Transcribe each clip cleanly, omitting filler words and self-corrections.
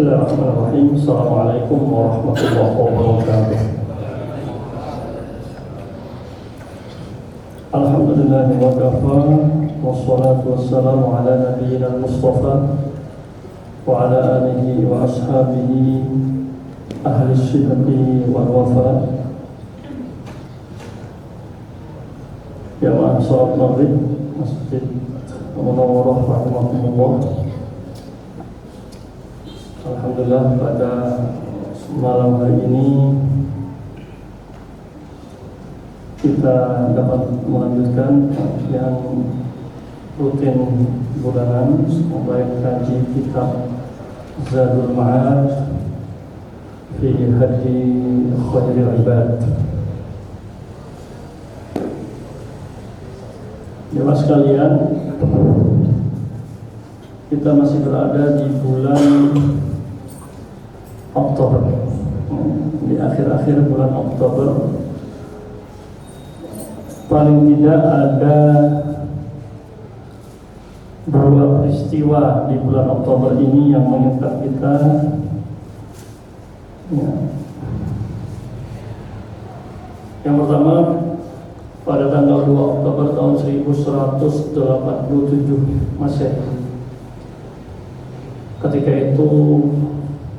Bismillahirrahmanirrahim. Assalamualaikum warahmatullahi wabarakatuh. Alhamdulillahi wa kafa, wassalatu wassalamu ala nabiyyina al-mustafa wa ala alihi wa ashabihi ahli sidqi wal wafa. Jamaah salat maghrib Masjid Munawwarah rahimahumullah. Alhamdulillah pada malam hari ini kita dapat melanjutkan yang rutin bulanan membaik kaji kitab Zadul Ma'ad fi Hadi Khairil Ibad. Jemaah sekalian, kita masih berada di bulan Oktober, di akhir-akhir bulan Oktober. Paling tidak ada dua peristiwa di bulan Oktober ini yang mengikat kita, ya. Yang pertama, pada tanggal 2 Oktober tahun 1187 Masehi, ketika itu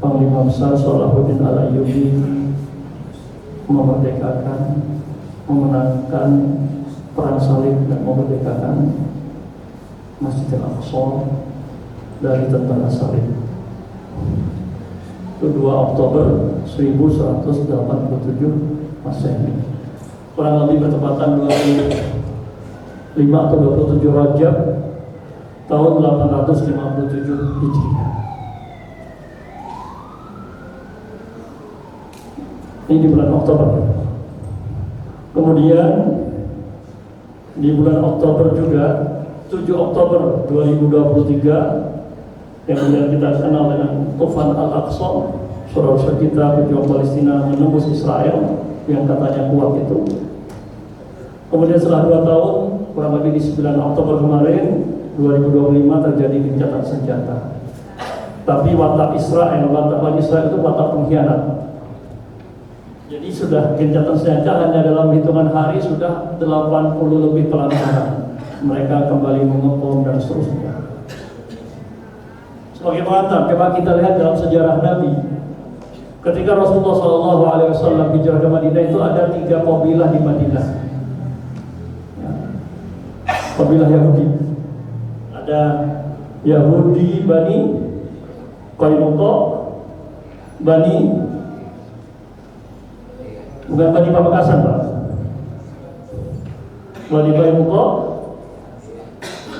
Panglima Besar Salahuddin Al-Ayyubi memerdekakan, memenangkan perang salib dan memerdekakan Masjid Al-Aqsa dari tentara salib. Itu 2 Oktober 1187 Masehi. Kurang lebih bertepatan 25 atau 27 Rajab tahun 857 Hijriah. Ini di bulan Oktober. Kemudian di bulan Oktober juga 7 Oktober 2023 yang kemudian kita kenal dengan Tufan Al-Aqsa, saudara kita pejuang Palestina menembus Israel yang katanya kuat itu. Kemudian setelah 2 tahun, kurang lebih di 9 Oktober kemarin 2025 terjadi gencatan senjata. Tapi watak Israel itu watak pengkhianat. Jadi sudah gencatan senjata hanya dalam hitungan hari sudah 80 lebih pelanggaran. Mereka kembali mengepung dan seterusnya. Sebagai pengantar, coba kita lihat dalam sejarah Nabi. Ketika Rasulullah SAW hijrah ke Madinah itu ada 3 kabilah di Madinah. Ya. Kabilah Yahudi. Ada Yahudi Bani Qainuqa, bukan Bani Pamekasan, Pak. Bani Qainuqa,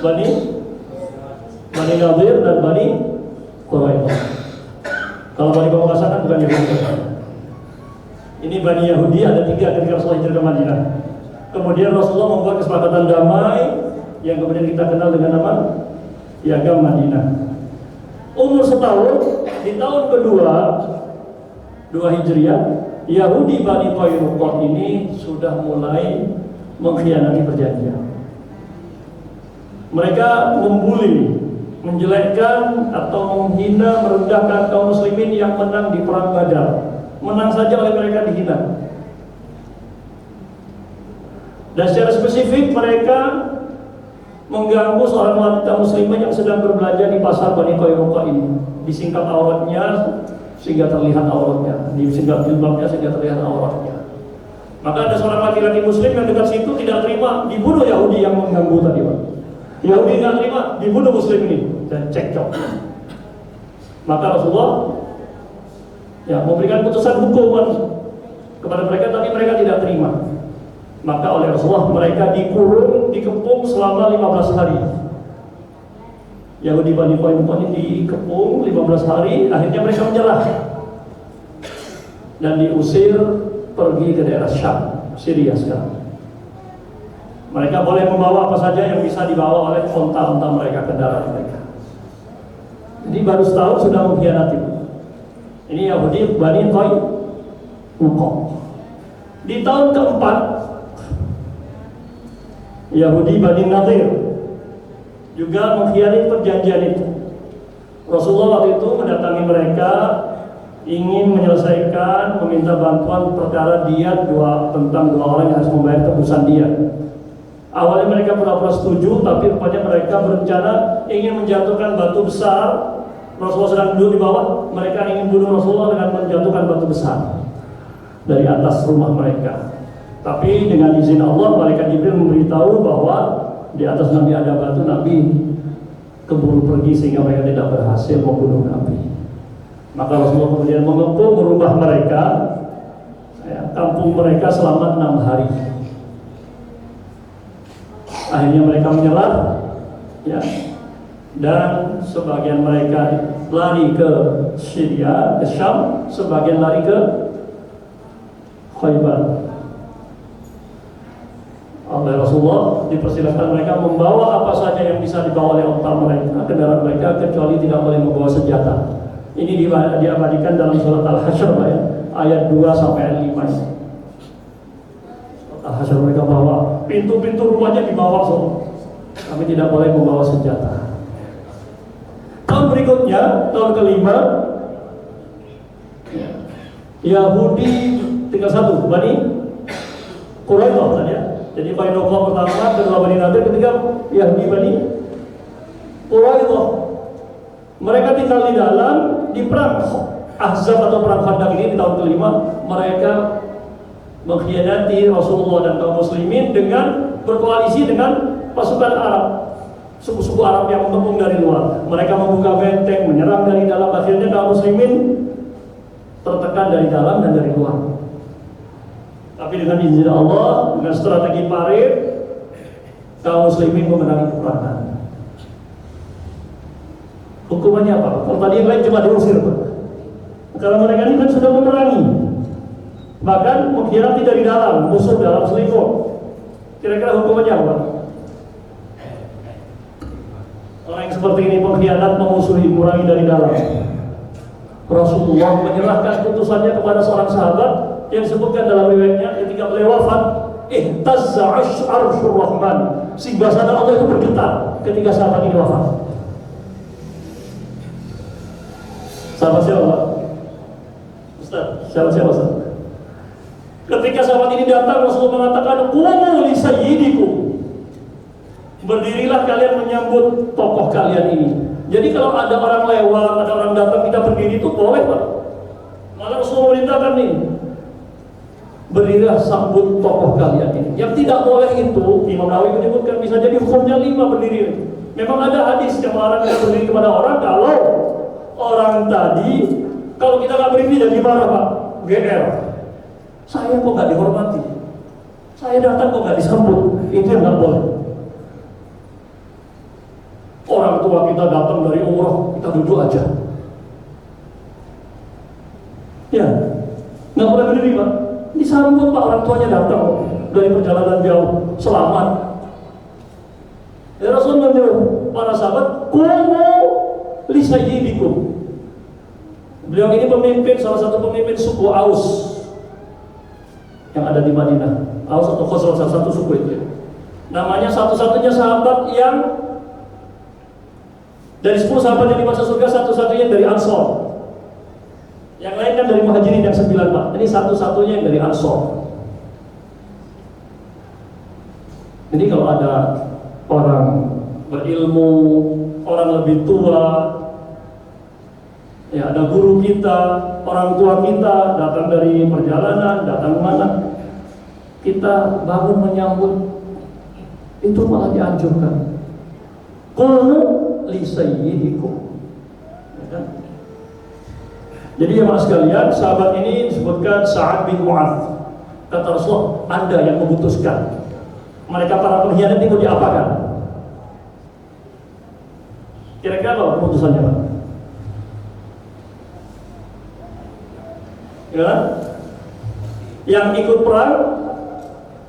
Bani Nadir dan Bani Quraidah. Kalau Bani Pamekasan kan bukan Yahudi. Ini Bani Yahudi ada 3 ketika Rasulullah hijrah ke Madinah. Kemudian Rasulullah membuat kesepakatan damai yang kemudian kita kenal dengan nama Piagam Madinah. Umur setahun, di tahun kedua 2 Hijriah, Yahudi Bani Qainuqa ini sudah mulai mengkhianati perjanjian. Mereka membuli, menjelekkan atau menghina, merendahkan kaum muslimin yang menang di perang Badar. Menang saja oleh mereka dihina. Dan secara spesifik mereka mengganggu seorang wanita muslimah yang sedang berbelanja di pasar Bani Qainuqa ini. Disingkat auratnya sehingga terlihat auratnya, disingkat jilbabnya sehingga terlihat auratnya. Maka ada seorang laki-laki muslim yang dekat situ tidak terima, dibunuh Yahudi yang mengganggu tadi, Pak. Yahudi tidak terima, dibunuh muslim ini dan cekcok. Maka Rasulullah memberikan putusan hukuman kepada mereka, tapi mereka tidak terima. Maka oleh Rasulullah mereka dikurung, dikepung selama 15 hari. Yahudi Bani Qainuqa ini dikepung 15 hari, akhirnya mereka menyerah dan diusir pergi ke daerah Syam, Syria sekarang. Mereka boleh membawa apa saja yang bisa dibawa oleh onta-onta mereka, kendaraan mereka. Jadi baru setahun sudah mengkhianati. Ini Yahudi Bani Qainuqa. Di tahun keempat, Yahudi Bani Nadir juga mengkhianati perjanjian itu. Rasulullah waktu itu mendatangi mereka, ingin menyelesaikan, meminta bantuan perkara diat tentang dua orang yang harus membayar tebusan diat. Awalnya mereka pura-pura setuju, tapi rupanya mereka berencana ingin menjatuhkan batu besar. Rasulullah sedang duduk di bawah, mereka ingin bunuh Rasulullah dengan menjatuhkan batu besar dari atas rumah mereka. Tapi dengan izin Allah, malaikat Jibril memberitahu bahwa di atas Nabi ada batu, Nabi keburu pergi sehingga mereka tidak berhasil membunuh Nabi. Maka Rasulullah kemudian mengepung merubah mereka, kampung mereka selama 6 hari. Akhirnya mereka menyerah, ya, dan sebagian mereka lari ke Syria, ke Syam, sebagian lari ke Khaybar. Oleh Rasulullah dipersilakan mereka membawa apa saja yang bisa dibawa oleh onta mereka, kendaraan mereka, kecuali tidak boleh membawa senjata. Ini diabadikan dalam surat Al-Hasyr, ya, ayat 2 sampai ayat 5. Al-Hasyr mereka bawa, pintu-pintu rumahnya dibawa semua. Kami tidak boleh membawa senjata. Tahun berikutnya, tahun kelima, Yahudi tinggal satu, Bani Quraidah tadi, ya. Jadi Qainuqah pertama, kedua Bani Nadir, ketiga Yahudi Bani Quraidah. Mereka tinggal di dalam, di perang Ahzab atau perang Khandaq ini di tahun kelima, mereka mengkhianati Rasulullah dan kaum muslimin dengan berkoalisi dengan pasukan Arab, suku-suku Arab yang mengepung dari luar. Mereka membuka benteng, menyerang dari dalam. Akhirnya kaum muslimin tertekan dari dalam dan dari luar. Tapi dengan izin Allah, dengan strategi parit, kaum muslimin memenangi peperangan. Hukumannya apa? Kalau tadi yang lain cuma diusir, Pak. Karena mereka ini kan sudah memerangi, bahkan mengkhianati dari dalam, musuh dalam selingkuh. Kira-kira hukumannya apa? Orang yang seperti ini pengkhianat, memusuhi, memerangi dari dalam. Rasulullah menyerahkan putusannya kepada seorang sahabat yang disebutkan dalam riwayatnya ketika beliau wafat, ihtazza arsyur rahman, singgasana Allah itu bergetar ketika sahabat ini wafat. Sahabat siapa? Ustaz, siapa Ustaz? Ketika sahabat ini datang, Rasulullah mengatakan, qumu li sayyidikum, berdirilah kalian menyambut tokoh kalian ini. Jadi kalau ada orang lewat, ada orang datang, kita berdiri itu boleh, Pak. Malah Rasulullah merintahkan nih, berdirilah sambut tokoh kalian ini. Yang tidak boleh itu, Imam Nawawi menyebutkan bisa jadi hukumnya 5 berdiri. Memang ada hadis yang melarang kita berdiri kepada orang kalau orang tadi, kalau kita nggak berdiri jadi marah, Pak, GR. Saya kok nggak dihormati, saya datang kok nggak disambut, itu yang nggak boleh. Orang tua kita datang dari umroh, kita duduk aja, ya, nggak boleh berdiri, Pak. Disambut, Pak, orang tuanya datang dari perjalanan jauh, selamat. Ya, Rasul menyuruh para sahabat, qumu li sayyidikum. Beliau ini pemimpin, salah satu pemimpin suku Aus yang ada di Madinah. Aus atau Khosrau, salah satu suku itu. Namanya satu-satunya sahabat yang dari 10 sahabat yang dimasuk surga, satu-satunya dari Ansor. Yang lain kan dari Muhajirin yang 9, Pak. Ini satu-satunya yang dari Ansor. Jadi kalau ada orang berilmu, orang lebih tua, ya, ada guru kita, orang tua kita datang dari perjalanan, datang mana, kita bangun menyambut, itu malah dianjurkan. Qumu li sayyidikum. Ya kan? Jadi ya mas sekalian, sahabat ini disebutkan Sa'ad bin Mu'adz. Kata Rasulullah, Anda yang memutuskan. Mereka para pengkhianat itu diapakan? Kira-kira apa keputusannya, Pak? Ya, yang ikut perang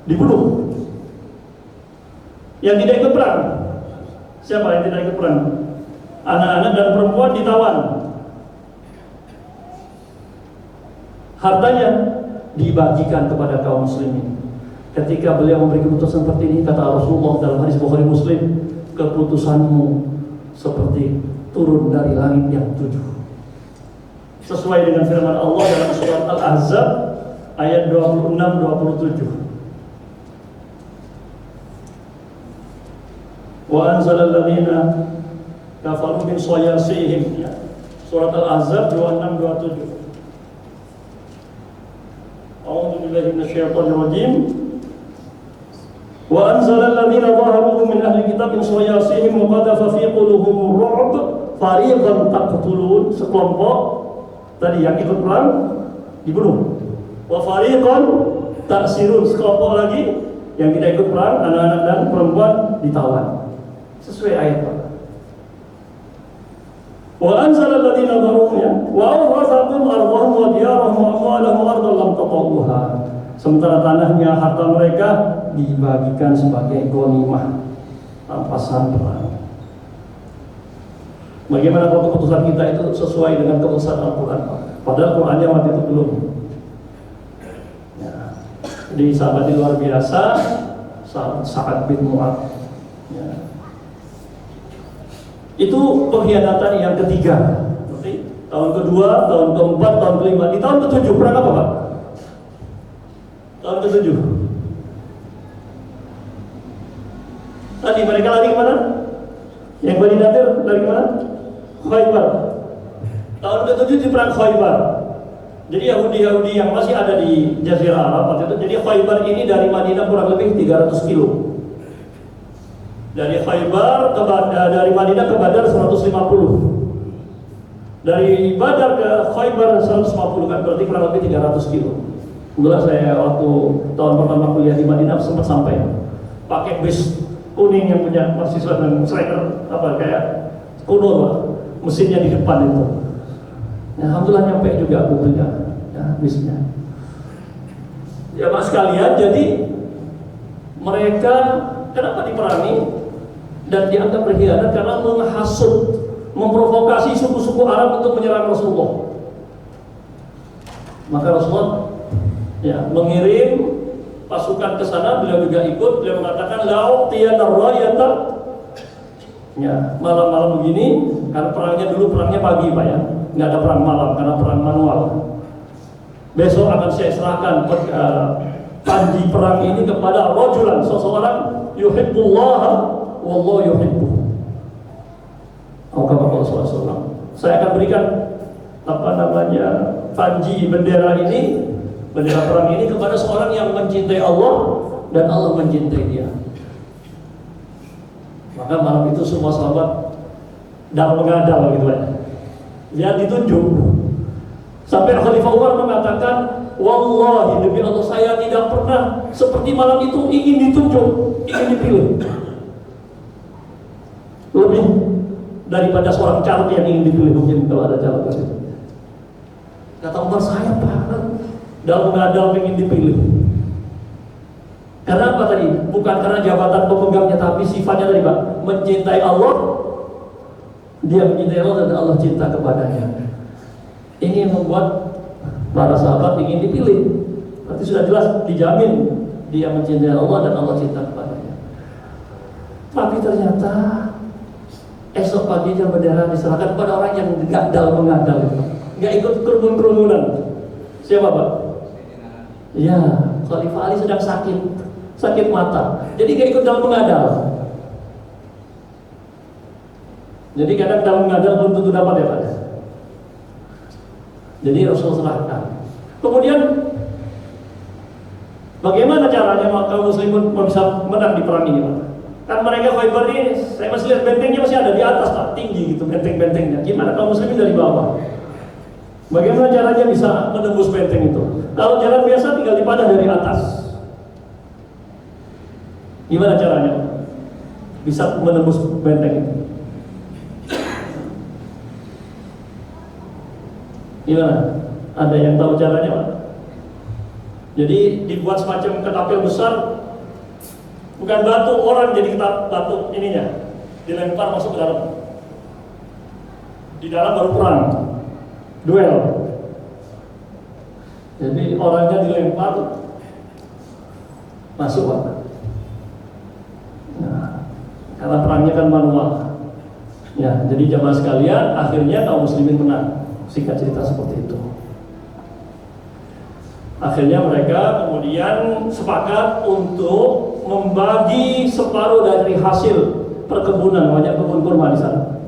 dibunuh. Yang tidak ikut perang, siapa yang tidak ikut perang? Anak-anak dan perempuan ditawan. Hartanya dibagikan kepada kaum muslimin. Ketika beliau memberi keputusan seperti ini, kata Rasulullah dalam hadis Bukhari Muslim, keputusanmu seperti turun dari langit yang 7. Sesuai dengan firman Allah dalam surat Al-Ahzab ayat 26-27. Wa anzalal ladzina kafaru min sayasihim, ya. Surat Al-Ahzab 26-27. A'udzu billahi minasyaitonir rajim. Wa anzalal ladzina zaharuhum min ahli kitab min sayasihim wa qadhafa fi qulubihim ru'b fariqan taqtulun. Sekelompok tadi yang ikut perang dibunuh. Wa fariqan ta'sirun. Sekelompok lagi yang tidak ikut perang, anak-anak dan perempuan ditawan. Sesuai ayat Pak. Wa anzalal ladzina zaharuhum wa awrasahum ardhahum wa diyarahum wa amwalahum ardan lam tatawuha. Sementara tanahnya, harta mereka dibagikan sebagai ghanimah, rampasan perang. Bagaimana kalau keputusan kita itu sesuai dengan keputusan Al-Quran? Padahal Qurannya waktu itu belum. Ya. Jadi sahabat yang luar biasa, Sa'ad bin Mu'adz. Ya. Itu pengkhianatan yang ketiga. Berarti tahun kedua, tahun keempat, tahun kelima. Di tahun ketujuh perang apa Pak? Tahun ketujuh. Tadi mereka lari kemana? Yang Bani Nadir lari kemana? Khaybar. Tahun ketujuh di perang Khaybar. Jadi Yahudi yang masih ada di Jazirah Arab waktu itu. Jadi Khaybar ini dari Madinah kurang lebih 300 kilo. Dari Khaybar dari Madinah ke Badar 150. Dari Badar ke Khaybar 150 kan berarti kurang lebih 300 kilo. Kebetulan saya waktu tahun pertama kuliah di Madinah sempat sampai pakai bis kuning yang punya mahasiswa dan striker apa kayak kuno lah, mesinnya di depan itu. Ya, alhamdulillah nyampe juga butuhnya, ya, bisnya. Ya mas sekalian, jadi mereka kenapa diperangi dan dianggap berkhianat karena menghasut, memprovokasi suku-suku Arab untuk menyerang Rasulullah. Maka Rasulullah ya mengirim pasukan ke sana, beliau juga ikut. Beliau mengatakan la'utiyana rayata, ya malam-malam begini, karena perangnya dulu perangnya pagi Pak ya, nggak ada perang malam karena perang manual. Besok akan saya serahkan panji perang ini kepada rajulan, seseorang yuhibbullah wallahu yuhibbu. Rasulullah SAW. Saya akan berikan panji bendera ini, bendera perang ini kepada seorang yang mencintai Allah dan Allah mencintai dia. Maka malam itu semua sahabat dan mengadal gitu ya. Dia ditunjuk. Sampai Khalifah Umar mengatakan, wallahi demi Allah saya tidak pernah seperti malam itu ingin ditunjuk, ingin dipilih. Lebih daripada seorang caleg yang ingin dipilih mungkin kalau ada caleg itu. Kata Umar, saya paham dalam mengadal ingin dipilih. Karena apa tadi? Bukan karena jabatan pemegangnya, tapi sifatnya tadi Pak, mencintai Allah. Dia mencintai Allah dan Allah cinta kepadanya. Ini yang membuat para sahabat ingin dipilih. Berarti sudah jelas dijamin dia mencintai Allah dan Allah cinta kepadanya. Tapi ternyata esok pagi jam bendera diserahkan kepada orang yang gagal mengadal, nggak ikut kerumun-kerumunan. Siapa Pak? Ya, Khalifah Ali sedang sakit mata, jadi nggak ikut dalam mengadal. Jadi kadang dalam mengadal belum tentu dapat ya Pak. Jadi Rasulullah serahkan. Kemudian bagaimana caranya kaum muslimin bisa menang di perang ini Pak? Kan mereka Khaybar ini, saya masih lihat bentengnya masih ada di atas Pak, tinggi gitu benteng-bentengnya. Gimana kaum muslimin dari bawah? Bagaimana caranya bisa menembus benteng itu? Kalau jalan biasa tinggal dipanah dari atas. Gimana caranya bisa menembus benteng itu? Gimana? Ada yang tahu caranya Pak? Jadi dibuat semacam ketapel besar, bukan batu, orang jadi batu ininya, dilempar masuk ke dalam. Di dalam baru perang, duel. Jadi orangnya dilempar, masuk Pak. Nah, karena perangnya kan manual. Ya, jadi jamaah sekalian, akhirnya kaum muslimin menang. Singkat cerita seperti itu. Akhirnya mereka kemudian sepakat untuk membagi separuh dari hasil perkebunan, banyak kebun kurma di sana.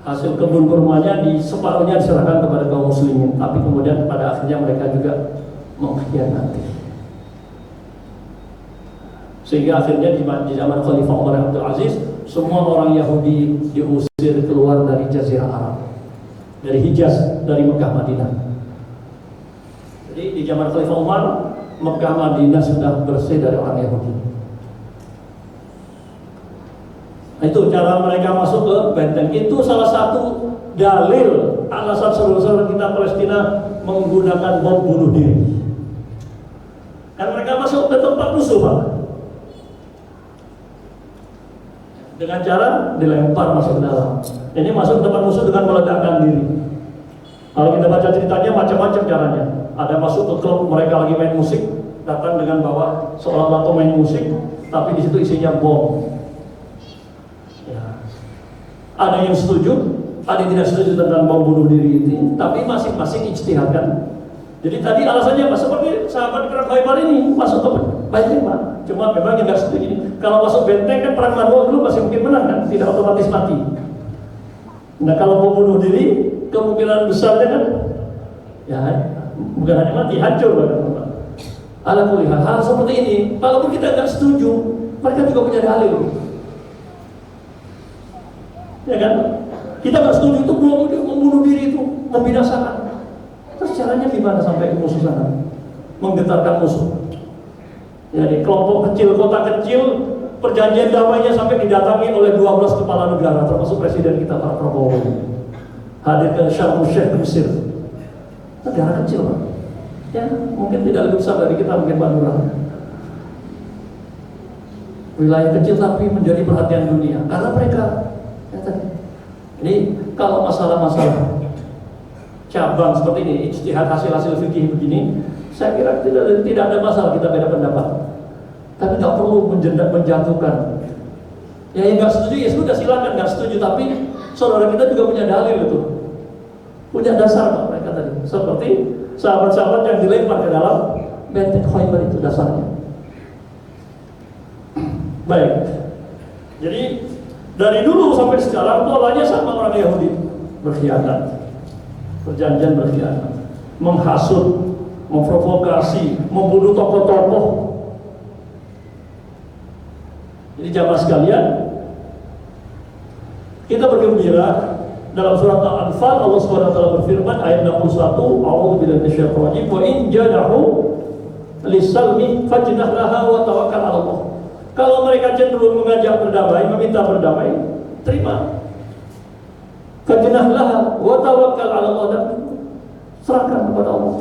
Hasil kebun kurmanya di separuhnya diserahkan kepada kaum muslimin, tapi kemudian pada akhirnya mereka juga mengkhianati. Sehingga akhirnya di zaman Khalifah Umar bin Abdul Aziz, semua orang Yahudi diusir keluar dari Jazirah Arab, dari Hijaz, dari Mekah Madinah. Jadi di zaman Khalifah Umar, Mekah Madinah sudah bersih dari orang Yahudi. Nah, itu cara mereka masuk ke benteng. Itu salah satu dalil alasan saudara-saudara kita Palestina menggunakan bom bunuh diri. Dan mereka masuk ke tempat musuh, Pak, dengan cara dilempar masuk ke dalam. Ini masuk ke tempat musuh dengan meledakkan diri. Kalau kita baca ceritanya macam-macam caranya. Ada masuk ke klub, mereka lagi main musik, datang dengan bawa seolah-olah pemain musik, tapi di situ isinya bom. Ya. Ada yang setuju, ada yang tidak setuju tentang bom bunuh diri itu, tapi masing-masing ijtihad kan. Jadi tadi alasannya apa? Seperti sahabat perang Khaybar ini masuk ke benteng, Pak. Cuma memang yang nggak setuju. Kalau masuk benteng kan perang Marwah dulu masih mungkin menang kan, tidak otomatis mati. Nah kalau mau bunuh diri, kemungkinan besarnya kan, ya bukan hanya mati, hancur Pak. Ala kulli hal seperti ini, walaupun kita nggak setuju, mereka juga punya dalil. Ya kan? Kita nggak setuju itu membunuh diri itu, membinasakan. Terus caranya gimana sampai ke musuh sana? Menggetarkan musuh. Jadi kelompok kecil, kota kecil, perjanjian damainya sampai didatangi oleh 12 kepala negara, termasuk presiden kita Pak Prabowo. Hadir ke Sharm el-Sheikh, Mesir. Negara kecil, Pak. Ya, mungkin tidak lebih besar dari kita, mungkin Madura. Wilayah kecil tapi menjadi perhatian dunia karena mereka. Ini kalau masalah-masalah cabang seperti ini, ijtihad hasil-hasil fikih begini, saya kira tidak ada masalah kita beda pendapat. Tapi nggak perlu menjatuhkan. Ya yang nggak setuju ya sudah silakan, nggak setuju, tapi saudara kita juga punya dalil itu, punya dasar Pak mereka tadi. Seperti sahabat-sahabat yang dilempar ke dalam benteng Khaybar itu dasarnya. Baik. Jadi dari dulu sampai sekarang polanya sama orang Yahudi, berkhianat. Perjanjian berkhianat, menghasut, memprovokasi, membunuh tokoh-tokoh. Jadi jamaah sekalian, kita bergembira dalam surat Al-Anfal. Allah SWT berfirman ayat 61, A'udzubillahi minasyaitonir rajim, wa in janahu lis-salmi fajnah laha wa tawakkal 'ala Allah. Kalau mereka cenderung mengajak berdamai, meminta berdamai, terima. Fajnahlah wa tawakkal 'ala Allah, dan serahkan kepada Allah.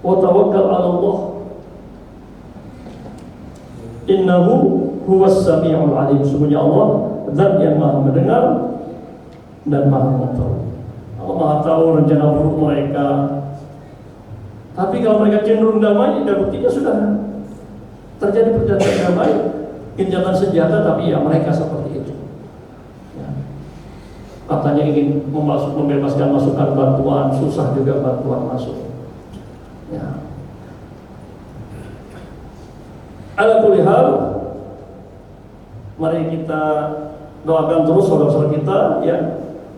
Wa tawakkal 'ala Allah. Innahu huwas sami'ul 'alim. Sesungguhnya Allah zat yang Maha mendengar dan Maha mengetahui. Allah Maha tahu rencana buruk mereka. Tapi kalau mereka cenderung damai, dan buktinya sudah terjadi perjanjian damai, gencatan senjata, tapi ya mereka seperti itu. Katanya ingin membebaskan masukan bantuan, susah juga bantuan masuk. Ya. Ala kulli hal, mari kita doakan terus saudara-saudara kita ya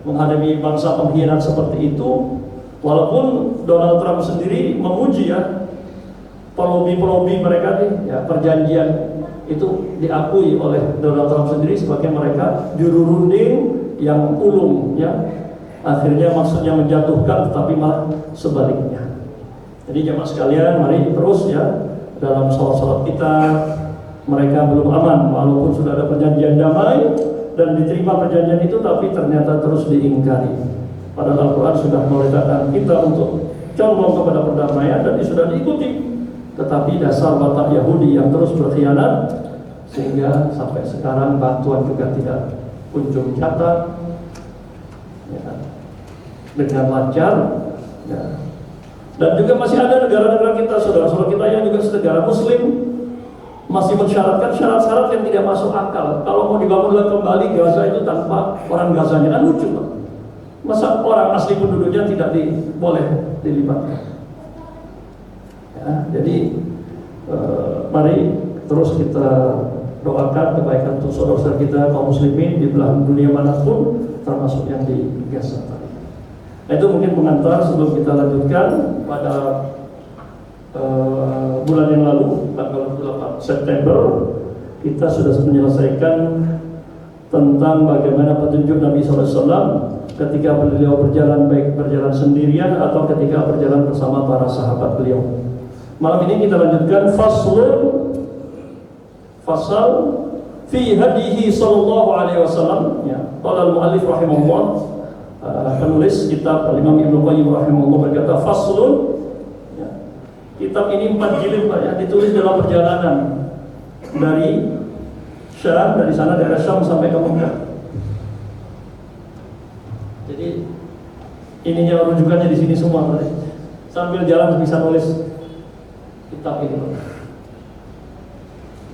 menghadapi bangsa pengkhianat seperti itu. Walaupun Donald Trump sendiri memuji ya pelobi mereka nih, ya perjanjian itu diakui oleh Donald Trump sendiri sebagai mereka juru runding yang ulung ya, akhirnya maksudnya menjatuhkan, tetapi malah sebaliknya. Jadi jemaah sekalian, mari terus ya dalam salat-salat kita. Mereka belum aman walaupun sudah ada perjanjian damai dan diterima perjanjian itu, tapi ternyata terus diingkari. Padahal Al-Quran sudah memerintahkan kita untuk condong kepada perdamaian dan sudah diikuti, tetapi dasar watak Yahudi yang terus berkhianat sehingga sampai sekarang bantuan juga tidak kunjung nyata ya, dengan lancar ya. Dan juga masih ada negara-negara kita, saudara-saudara kita yang juga negara Muslim masih mensyaratkan syarat-syarat yang tidak masuk akal. Kalau mau dibangunlah kembali Gaza itu tanpa orang Gazanya, kan lucu Pak. Masa orang asli penduduknya tidak boleh dilibatkan? Ya, jadi mari terus kita doakan kebaikan untuk saudara kita kaum muslimin di belahan dunia manapun, termasuk yang di Gaza tadi. Nah, itu mungkin pengantar sebelum kita lanjutkan pada bulan yang lalu, tanggal 8 September, kita sudah menyelesaikan tentang bagaimana petunjuk Nabi SAW ketika beliau berjalan, baik berjalan sendirian atau ketika berjalan bersama para sahabat beliau. Malam ini kita lanjutkan fasal fi hadihi sallallahu alaihi wasallam. Ya, qala al-muallif rahimahullah, penulis kitab Imam Ibnu Qayyim rahimahullah berkata faslun. Kitab ini 4 jilid Pak, ya, ditulis dalam perjalanan dari Syam, dari sana daerah Syam sampai ke Mekah. Jadi ininya rujukannya di sini semua Pak. Sambil jalan bisa nulis kitab ini Pak.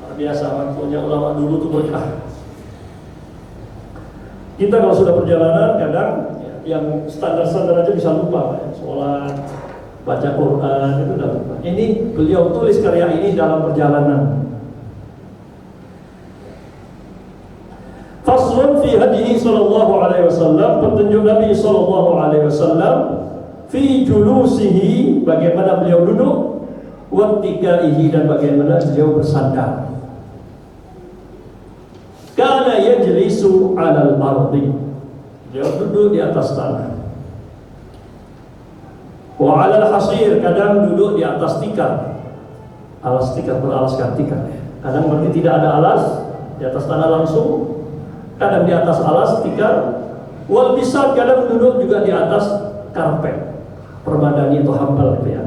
Luar biasa waktunya ulama dulu tuh berkah. Kita kalau sudah perjalanan kadang yang standar-standar aja bisa lupa Pak, ya. Sholat, baca Quran itu udah lupa. Ini beliau tulis karya ini dalam perjalanan. Faslun fi hadihi sallallahu alaihi wasallam, petunjuk Nabi sallallahu alaihi wasallam fi julusihi, bagaimana beliau duduk, wa tikaihi, dan bagaimana beliau bersandar. Kana yajlisu 'alal ardi, beliau duduk di atas tanah. Wa 'alal hasir, kadang duduk di atas tikar. Alas tikar, beralaskan tikar. Kadang berarti tidak ada alas, di atas tanah langsung. Kadang di atas alas tikar. Wal bisad, kadang duduk juga di atas karpet. Permadani itu hambal gitu ya.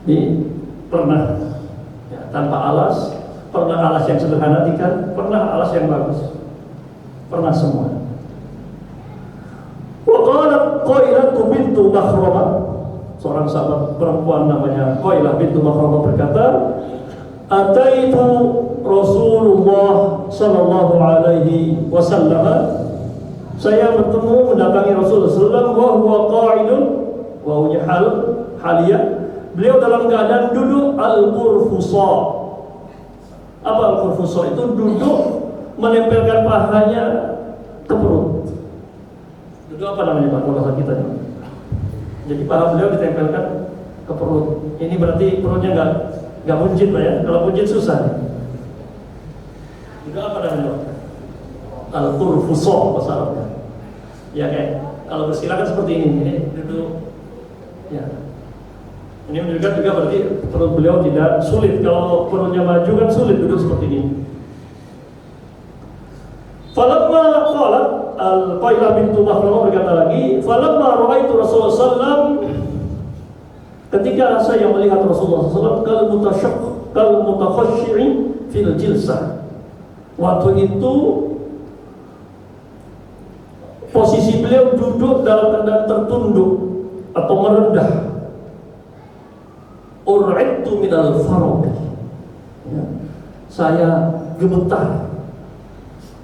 Ini pernah ya, tanpa alas, pernah alas yang sederhana tikar, pernah alas yang bagus. Pernah semua. Waqalat Qailatu bintu Makhramah, seorang sahabat perempuan namanya Qailah bintu Makhramah berkata, ataitu Rasulullah sallallahu alaihi wasallam, saya bertemu mendatangi Rasulullah sallallahu alaihi wasallam, wa huwa qa'idun, wa huwa haliyah, beliau dalam keadaan duduk al-qurfusa. Apa al-qurfusa? Itu duduk menempelkan pahanya ke perut. Duduk apa namanya Pak, kalau bahasa kita? Jadi paha beliau ditempelkan ke perut. Ini berarti perutnya nggak buncit Pak ya. Kalau buncit susah. Duduk apa namanya Pak? Al-qurfusa bahasa Arabnya. Ya kayak kalau bersila kan seperti ini. Ini duduk. Ya. Ini menunjukkan juga berarti perut beliau tidak sulit. Kalau perutnya maju kan sulit duduk seperti ini. Falamma qalat Al-Qailah bintu Makhramah berkata lagi, falamma ra'aitu Rasulullah sallam, ketika saya melihat Rasulullah sallam kal mutakhashshi'in fil jilsah. Waktu itu posisi beliau duduk dalam keadaan tertunduk atau merendah. Ur'idtu minal faraq. Ya. Saya gemetar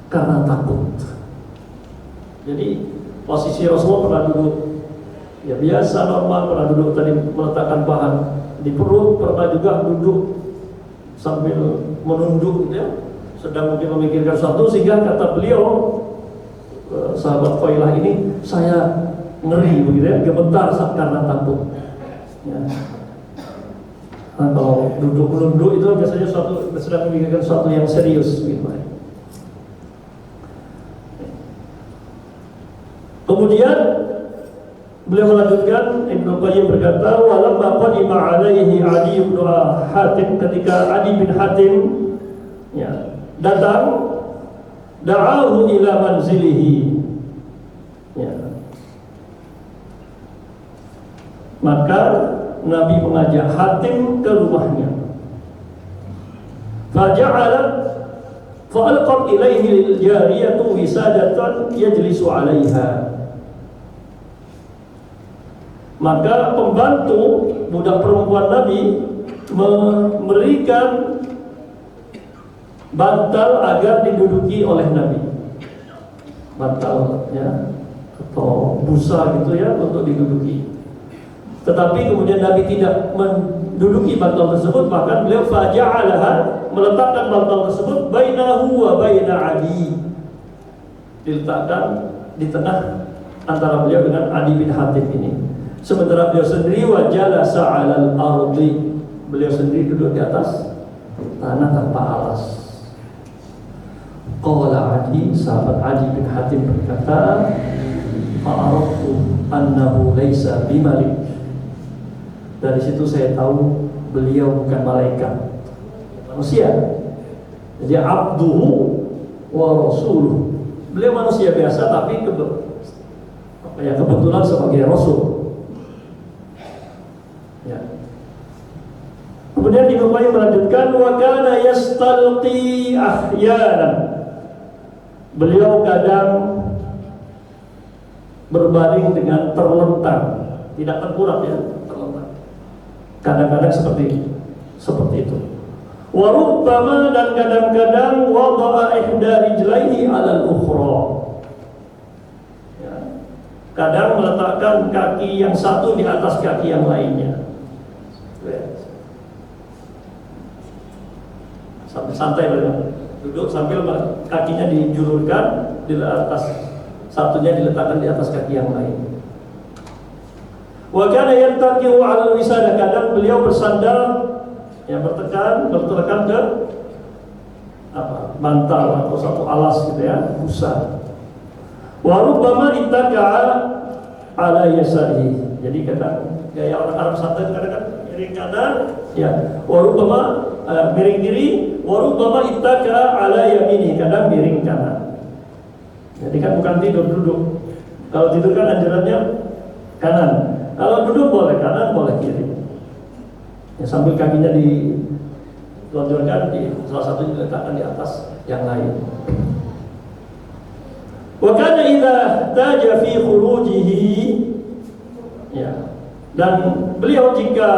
karena takut. Jadi posisi Rasulullah pernah duduk ya biasa normal, pernah duduk tadi meletakkan paha di perut, pernah juga duduk sambil menunduk gitu ya, sedang mungkin memikirkan sesuatu, sehingga kata beliau sahabat Qailah ini, saya ngeri begitu ya, gemetar karena takut ya. Nah, kalau duduk menunduk itu biasanya sedang memikirkan sesuatu yang serius gitu ya. Kemudian beliau melanjutkan, Ibnu Qayyim berkata, walamma qadima alaihi Adi bin Hatim, ketika Adi bin Hatim ya, datang, da'ahu ila manzilihi ya. Maka Nabi mengajak Hatim ke rumahnya. Faja'alat fa'alqat ilaihi al-jariyatu wisadatan yajlisu 'alaiha. Maka pembantu budak perempuan Nabi memberikan bantal agar diduduki oleh Nabi. Bantal ya, atau busa gitu ya, untuk diduduki. Tetapi kemudian Nabi tidak menduduki bantal tersebut, bahkan beliau faja'alaha, meletakkan bantal tersebut bainahu wa baina Ali, diletakkan di tengah antara beliau dengan Adi bin Hatim ini. Sementara beliau sendiri wa jalasa 'alal ardi, beliau sendiri duduk di atas tanah tanpa alas. Qala Adi, sahabat Adi bin Hatim berkata, fa'araftu annahu laisa bimalik. Dari situ saya tahu beliau bukan malaikat, manusia. Jadi abduhu wa rasuluh. Beliau manusia biasa, tapi kebetulan sebagai rasul. Ya. Kemudian Ibnu Qayyim melanjutkan, wa kana yastalqi ahyanan. Beliau kadang berbaring dengan terlentang, tidak tengkurap ya, terlentang. Kadang-kadang seperti itu. Wa rubbama, dan kadang-kadang wada'a ihda rijlaihi 'alal ukhra. Ya. Kadang meletakkan kaki yang satu di atas kaki yang lainnya. Sambil santai beliau duduk sambil kakinya dijulurkan di atas, satunya diletakkan di atas kaki yang lain. Wa kana yantaqiu 'ala al-wisada, kadang beliau bersandar ya, bertekan ke bantal atau satu alas gitu ya, busa. Wa rubbama ittaqa'a 'ala yasarihi. Jadi kadang gaya orang Arab santai kadang miring kanan ya, wa rubbama miring kiri, wa rubbama ittaqa'a 'ala yamini, kadang miring kanan. Jadi kan bukan tidur, duduk. Kalau tidur kan anjurannya kanan. Kalau duduk boleh kanan, boleh kiri. Ya, sambil kakinya dilonjorkan, salah satu diletakkan di atas yang lain. Wa kana idza taja fi khurujihi, ya, dan beliau jika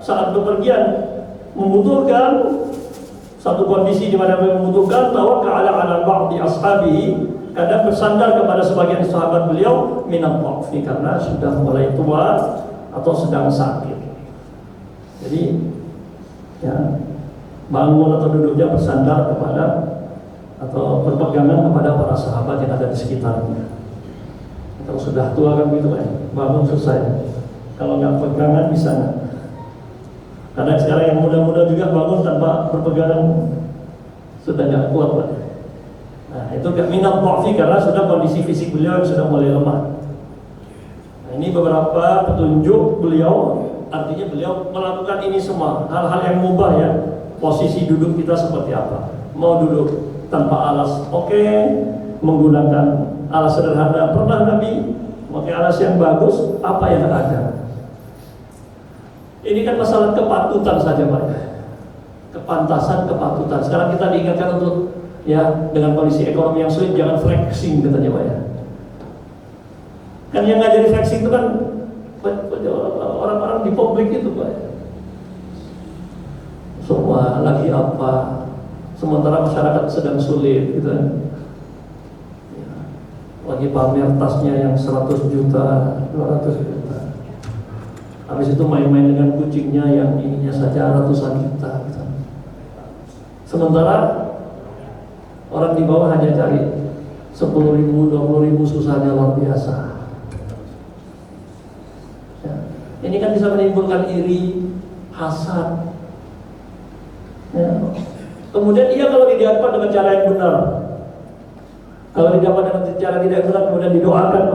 saat bepergian membutuhkan satu kondisi di mana beliau membutuhkan, tawakkala ala ba'di ashabihi, kadang bersandar kepada sebagian sahabat beliau minat dha'fi, karena sudah mulai tua atau sedang sakit. Jadi ya, bangun atau duduknya bersandar kepada atau berpegangan kepada para sahabat yang ada di sekitarnya. Kalau sudah tua kan begitu kan, bangun susah. Kalau nggak pegangan bisa nggak? Karena sekarang yang muda-muda juga bangun tanpa berpegangan sudah nggak kuat Pak. Nah, itu gak minat dha'fi, karena sudah kondisi fisik beliau yang sudah mulai lemah. Nah, ini beberapa petunjuk beliau, artinya beliau melakukan ini semua hal-hal yang mubah ya. Posisi duduk kita seperti apa? Mau duduk tanpa alas, oke. Menggunakan alas sederhana, pernah Nabi pakai alas yang bagus, apa yang ada? Ini kan masalah kepatutan saja Pak. Kepantasan, kepatutan. Sekarang kita diingatkan untuk ya, dengan kondisi ekonomi yang sulit jangan flexing katanya Pak ya. Kan yang ngajari flexing itu kan orang-orang di publik itu Pak. Semua lagi apa, sementara masyarakat sedang sulit gitu kan. Ya, lagi pamer tasnya yang 100 juta, 200 juta. Habis itu main-main dengan kucingnya yang ininya saja ratusan juta gitu. Sementara orang di bawah hanya cari 10.000, 20.000, susahnya luar biasa. Ya. Ini kan bisa menimbulkan iri, hasad. Ya. Kemudian ia kalau didapat dengan cara yang benar, kalau didapat dengan cara tidak benar, kemudian didoakan.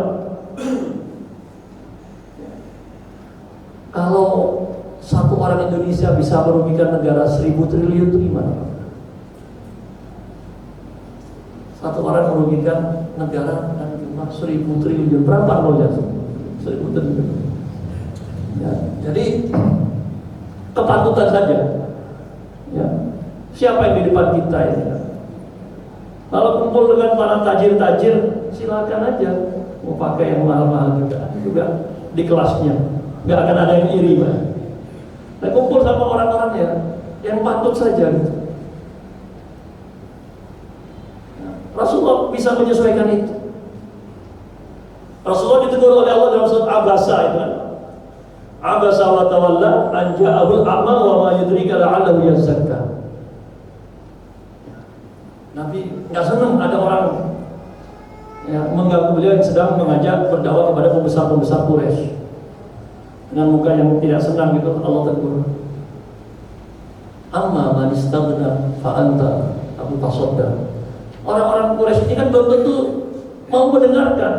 Kalau satu orang Indonesia bisa merugikan negara 1.000 triliun itu gimana Pak? Satu orang merugikan negara dan cuma 1.000 triliun. Berapa nolnya? 1.000 triliun. Ya, jadi kepatutan saja. Ya, siapa yang di depan kita ini? Kalau kumpul dengan para tajir-tajir, silakan aja. Mau pakai yang mahal-mahal juga di kelasnya, nggak akan ada yang iri, Pak. Nah, kumpul sama orang-orang yang patut saja. Gitu. Rasulullah bisa menyesuaikan itu. Rasulullah ditegur oleh Allah dalam surat Abasa itu kan. Abasa wa tawalla an ja'ahul a'ma wa ma yudrika la'allahu yazakka. Nabi nggak senang ada orang mengganggu beliau yang sedang mengajak berdakwah kepada pembesar-pembesar Quraisy. Dengan muka yang tidak senang gitu Allah tegur. Amma man istaghna fa anta Abu Tasadda. Orang-orang Quraisy ini kan belum tentu mau mendengarkan,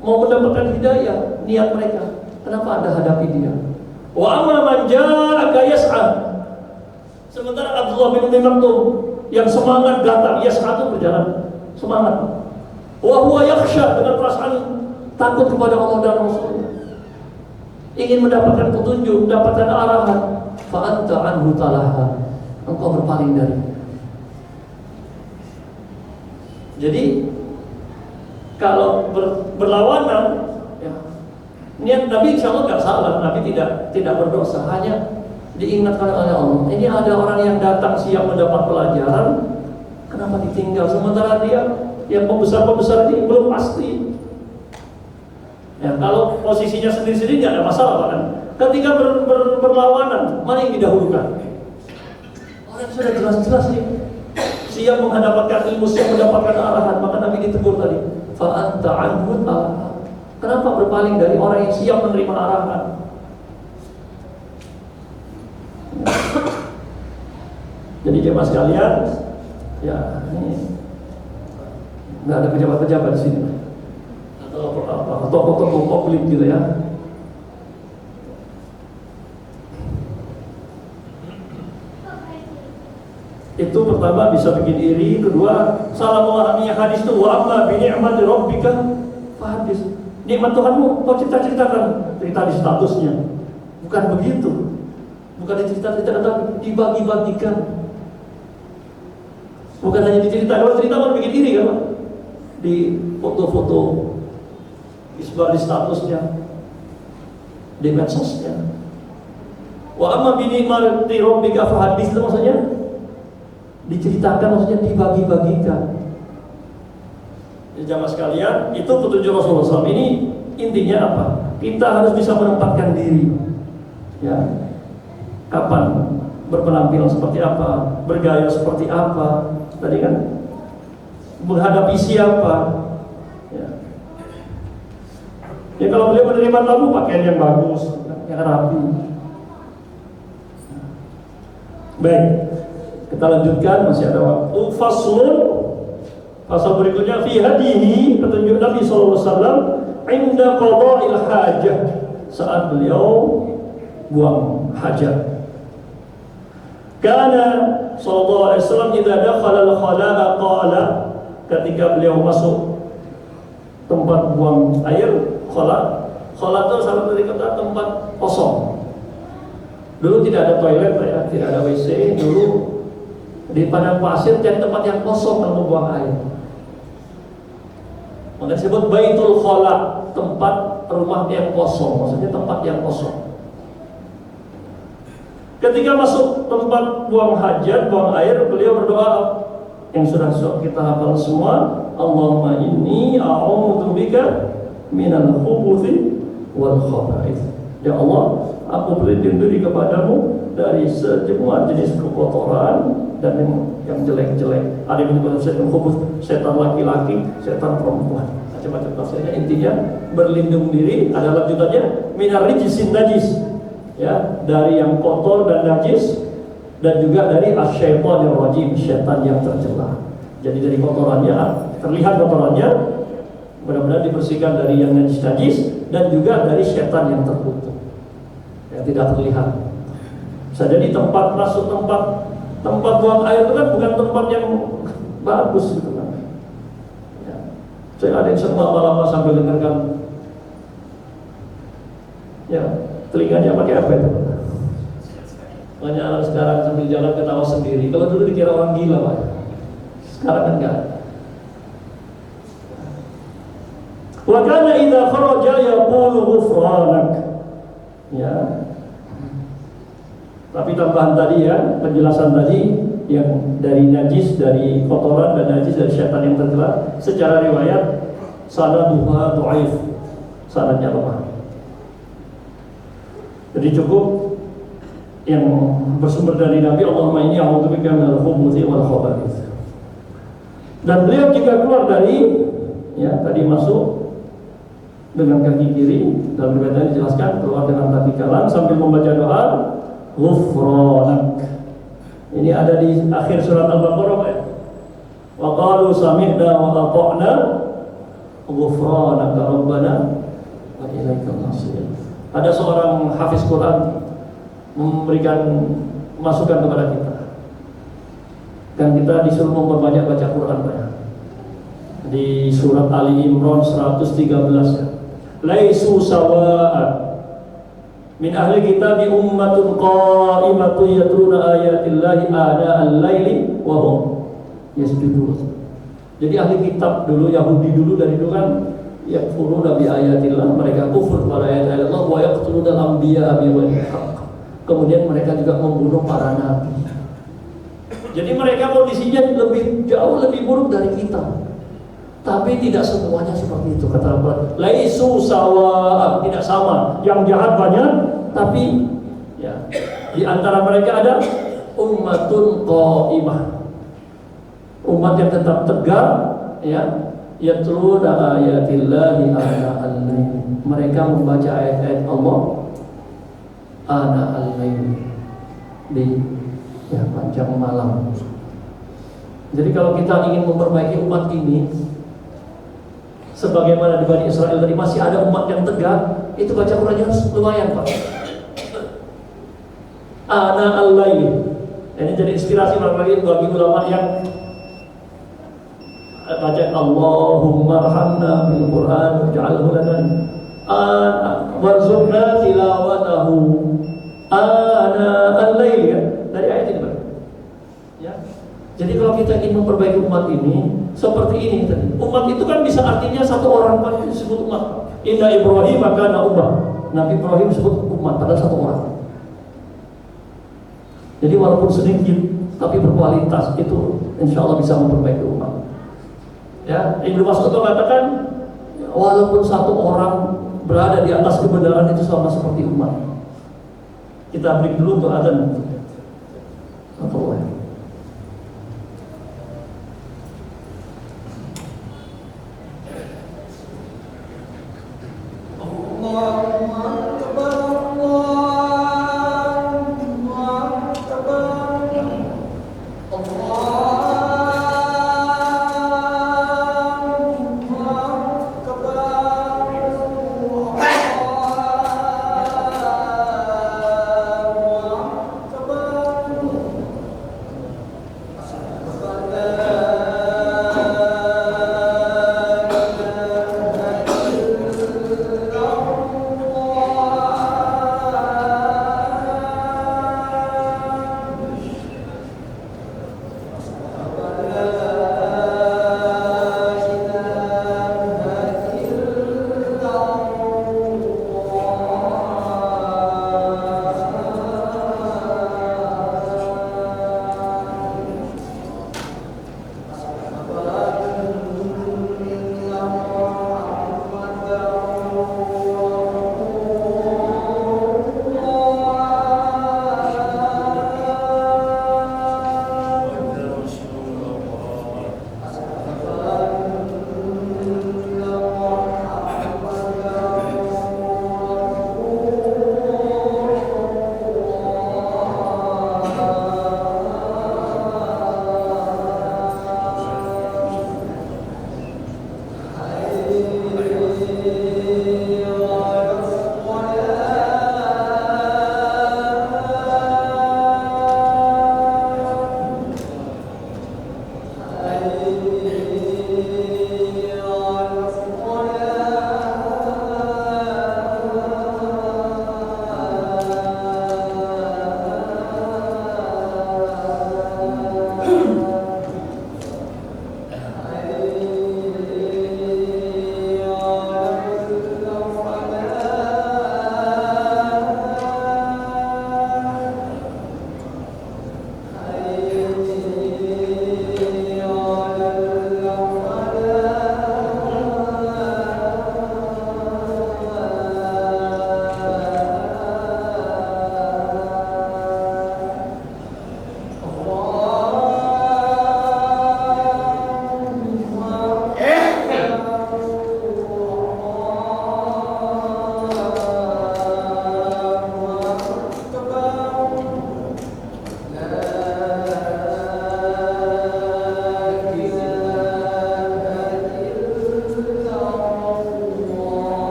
mau mendapatkan hidayah niat mereka. Kenapa Anda hadapi dia? Wa amma man ja'aka yas'a. Sementara Abdullah bin Umi Maktum yang semangat datang, yas'a itu berjalan semangat. Wa huwa yakhsha, dengan perasaan takut kepada Allah dan Rasulnya. Ingin mendapatkan petunjuk, mendapatkan arahan. Fa anta anhu talaha. Engkau berpaling dari. Jadi kalau berlawanan, niat Nabi insya Allah nggak salah, Nabi tidak berdosa, hanya diingatkan oleh Allah. Ini ada orang yang datang siap mendapat pelajaran, kenapa ditinggal? Sementara dia yang pembesar-pembesar ini belum pasti. Ya, kalau posisinya sendiri-sendiri nggak ada masalah, kan? Ketika berlawanan, mana yang didahulukan? Orang sudah jelas-jelas nih siap mendapatkan ilmu, siap mendapatkan arahan, maka Nabi ditegur tadi. Fa anta anhu talaha. Kenapa berpaling dari orang yang siap menerima arahan? Jadi jemaah sekalian, ya ini nggak ada pejabat-pejabat di sini atau tokoh-tokoh publik gitu ya. Itu pertama bisa bikin iri, kedua salah memahami hadis itu. Wa amma bi ni'mati rabbika fahadis. Nikmat Tuhanmu kau ceritakan, cerita di statusnya. Bukan begitu. Bukan diceritakan, tapi dibagi-bagikan. Bukan hanya diceritakan. Kalau cerita kan bikin iri kan, Pak? Di foto-foto, disebar di statusnya, di medsosnya. Wa amma bi ni'mati rabbika fahadis, itu maksudnya diceritakan, maksudnya dibagi-bagikan. Jamaah sekalian, itu petunjuk Rasulullah SAW. Ini intinya apa? Kita harus bisa menempatkan diri. Ya, kapan berpenampilan seperti apa, bergaya seperti apa, tadi kan, menghadapi siapa. Ya kalau beliau menerima tamu, pakaian yang bagus, yang rapi. Baik. Kita lanjutkan, masih ada waktu. Faslun, pasal berikutnya, fi hadihi, petunjuk Nabi SAW inda qada'il hajah, saat beliau buang hajat. Karena SAW idza dakhala al-khala'a qala, ketika beliau masuk tempat buang air, khala itu salah dari kata tempat kosong. Dulu tidak ada toilet ya, tidak ada WC dulu. Di padang pasir cari tempat yang kosong untuk membuang air. Maka disebut baitul khala, tempat rumah yang kosong, maksudnya tempat yang kosong. Ketika masuk tempat buang hajat, buang air, beliau berdoa yang sudah kita hafal semua, Allahumma inni a'udzubika minal khubuthi wal khaba'ith. Ya Allah, aku berlindung diri kepadamu dari semua jenis kekotoran dan yang jelek-jelek. Ada yang menyebut setan khubus, setan laki-laki, setan perempuan, macam-macam tafsirnya. Intinya berlindung diri, ada lanjutannya minar rijisin najis, ya, dari yang kotor dan najis, dan juga dari asyaitonir rajim, setan yang tercela. Jadi dari kotorannya, terlihat kotorannya, benar-benar dibersihkan dari yang najis-najis, dan juga dari setan yang terkutuk, yang tidak terlihat. Bisa jadi tempat masuk tempat buang air itu kan bukan tempat yang bagus gitu kan. Ya. Saya ada yang semua lama sambil dengarkan. Ya, telinganya pakai apa itu? Banyak anak sekarang sambil jalan ketawa sendiri. Kalau dulu dikira orang gila, Pak. Sekarang kan enggak. Wa kana idza kharaja yaqulu ghufranak. Ya. Tapi tambahan tadi ya, penjelasan tadi yang dari najis, dari kotoran dan najis dari syaitan yang tercela, secara riwayat sanaduha dhaif, sanadnya lemah. Jadi cukup yang bersumber dari Nabi, Allahumma inni a'udzubika minal khubuthi wal khaba'ith. Dan beliau jika keluar dari, ya tadi masuk dengan kaki kiri, dalam riwayat dijelaskan keluar dengan kaki kanan sambil membaca doa ghufranak. Ini ada di akhir surat Al-Baqarah ya. Wa qalu sami'na wa ata'na ghufranaka rabbana wa ilaikal masir. Ada seorang hafiz Quran memberikan masukan kepada kita, dan kita disuruh memperbanyak baca Quran banyak. Di surat Ali Imran 113 ya. Laisu sawa'an min ahli kitab ummatun qa'imatun yatluna ayatillahi ana al-laili wa hum yasjudun. Jadi ahli kitab dulu, Yahudi dulu dari dulu kan yakfuruna bi ayatillah, mereka kufur pada ayat Allah, wa yaqtuluna al-anbiya bighairi haqq. Kemudian mereka juga membunuh para nabi. Jadi mereka kondisinya jauh lebih buruk dari kita. Tapi tidak semuanya seperti itu, kata Allah. Laisu sawa, tidak sama. Yang jahat banyak, tapi ya di antara mereka ada ummatun qa'imah, umat yang tetap tegak, ya, yatluna ayatillahi ana al-lail. Mereka membaca ayat-ayat Allah ana al-lail, di ya panjang malam. Jadi kalau kita ingin memperbaiki umat ini, sebagaimana di Bani Israel tadi masih ada umat yang tegak, itu baca Qurannya harus lumayan Pak. Ana al-lail. Ini jadi inspirasi bagi ulama yang baca Allahumma arhamna bil Quran waj'alhu lana warzuqna tilawatahu ana al-lail ya. Dari ayat ini Pak. Ya. Jadi kalau kita ingin memperbaiki umat ini seperti ini tadi. Umat itu kan bisa artinya satu orang Pak disebut umat. Inna Ibrahim kana ummah. Nabi Ibrahim disebut umat padahal satu orang. Jadi walaupun sedikit tapi berkualitas, itu insya Allah bisa memperbaiki umat. Ya, Ibnu Mas'ud mengatakan walaupun satu orang berada di atas kebenaran itu sama seperti umat. Kita break dulu untuk adzan. Atau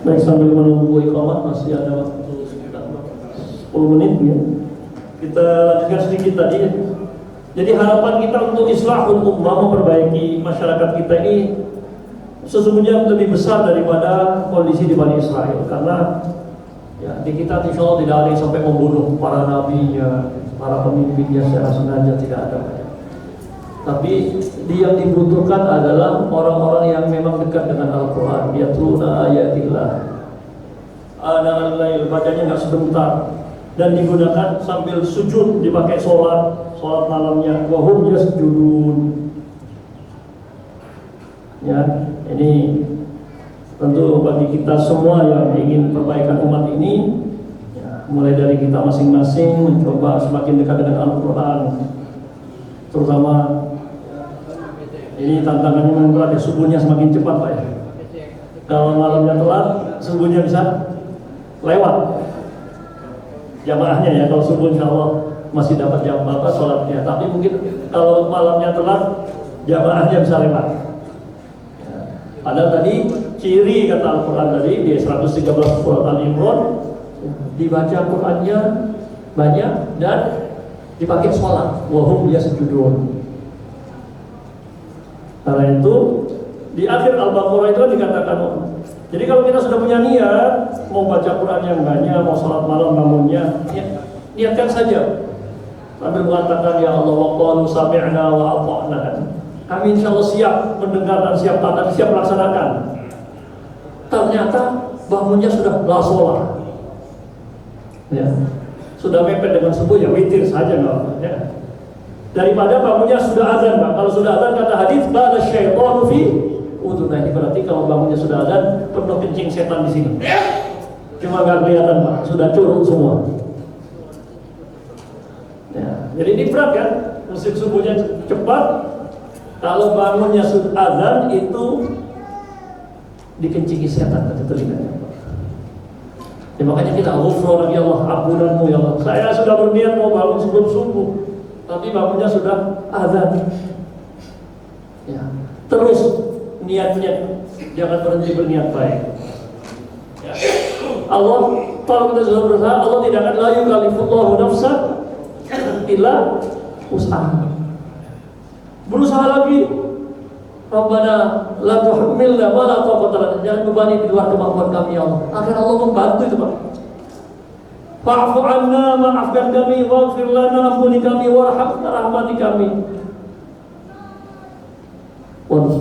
Baik, sambil menunggu iqamah masih ada waktu sekitar 10 menit ya. Kita lanjutkan sedikit tadi. Jadi harapan kita untuk islahul ummah, memperbaiki masyarakat kita ini sesungguhnya lebih besar daripada kondisi di Bani Israel. Karena ya, di kita insya Allah tidak ada yang sampai membunuh para nabinya, para pemimpinnya secara sengaja, tidak ada. Tapi yang dibutuhkan adalah orang-orang yang memang dekat dengan Al-Quran. Yatluna ayatillah, ana-al-lail, bacanya nggak sebentar, dan digunakan sambil sujud, dipakai sholat malamnya. Wahum yasjudun. Ya, ini tentu bagi kita semua yang ingin perbaikan umat ini, ya, mulai dari kita masing-masing mencoba semakin dekat dengan Al-Quran, terutama ini tantangannya memang berat ya, subuhnya semakin cepat Pak ya. Kalau malamnya telat, subuhnya bisa lewat jamaahnya ya. Kalau subuh insya Allah masih dapat jam apa sholatnya, tapi mungkin kalau malamnya telat, jamaahnya bisa lewat ya. Padahal tadi ciri kata Al-Quran tadi di 113 surat Al-Imran, dibaca Qurannya banyak dan dipakai sholat. Wahum yasjudun. Karena itu di akhir Al-Baqarah itu dikatakan, jadi kalau kita sudah punya niat mau baca Quran yang banyak, mau sholat malam bangunnya, niatkan saja sambil mengatakan ya Allah wa qalu sami'na wa ata'na. Kami insya Allah siap mendengar dan siap taat, siap melaksanakan. Ternyata bangunnya sudah la sholat, ya, sudah mepet dengan subuh, ya witir saja nggak ya. Daripada bangunnya sudah azan Pak. Kalau sudah azan kata hadis bala syaitanu fi udunaihi, berarti kalau bangunnya sudah azan penuh kencing setan di sini. Cuma nggak kelihatan Pak, sudah curut semua. Ya, jadi ini berat kan, musik subuhnya cepat. Kalau bangunnya sudah azan itu dikencingi setan ke telinganya. Ya, makanya kita ghufran ya Allah, ampunanmu ya Allah. Saya sudah berniat mau bangun sebelum subuh, tapi bangunnya sudah azan. Ya, terus niatnya jangan berhenti berniat baik. Ya. Allah, kalau kita sudah berusaha, Allah tidak akan la yukallifullahu nafsan illa wus'aha. Berusaha lagi, Rabbana la tuhammilna ma la taqata lana, jangan bebani di luar kemampuan kami ya Allah. Agar Allah membantu itu Pak. Fa'fu anna, maafkan kami, waghfir lana, ampuni kami, warhamna, rahmati kami.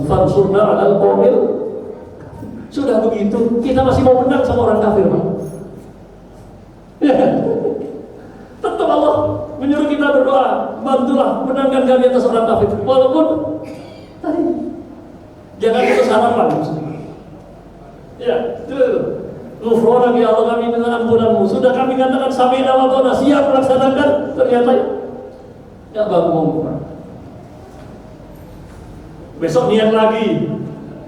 Fansurna 'alal qawmil. Sudah begitu, kita masih mau menang sama orang kafir, Pak. Ya. Tetap Allah menyuruh kita berdoa, bantulah menangkan kami atas orang kafir. Walaupun tadi jangan putus harapan. Ya, itu. Ghufranak ya Allah, kami minta ampunanmu. Sudah kami katakan sami'na wa ata'na, siap melaksanakan, ternyata ya bangun. Besok niat lagi.